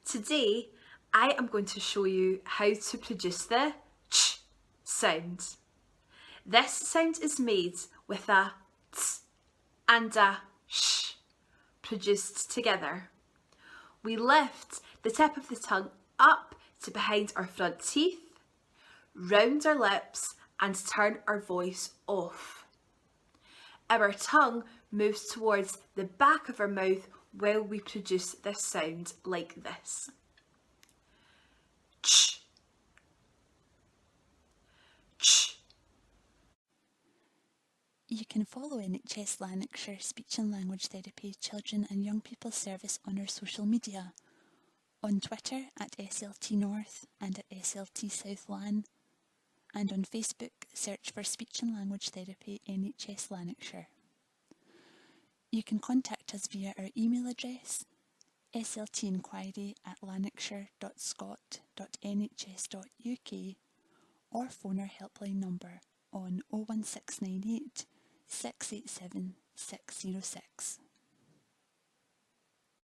Today, I am going to show you how to produce the ch sound. This sound is made with a t and a sh produced together. We lift the tip of the tongue up to behind our front teeth, round our lips and turn our voice off. Our tongue moves towards the back of our mouth while we produce this sound like this. Ch, ch. You can follow NHS Lanarkshire Speech and Language Therapy Children and Young People Service on our social media, on Twitter at SLT North and at SLT South Lan, and on Facebook search for Speech and Language Therapy NHS Lanarkshire. You can contact us via our email address sltinquiry@lanarkshire.scot.nhs.uk or phone our helpline number on 01698 687 606.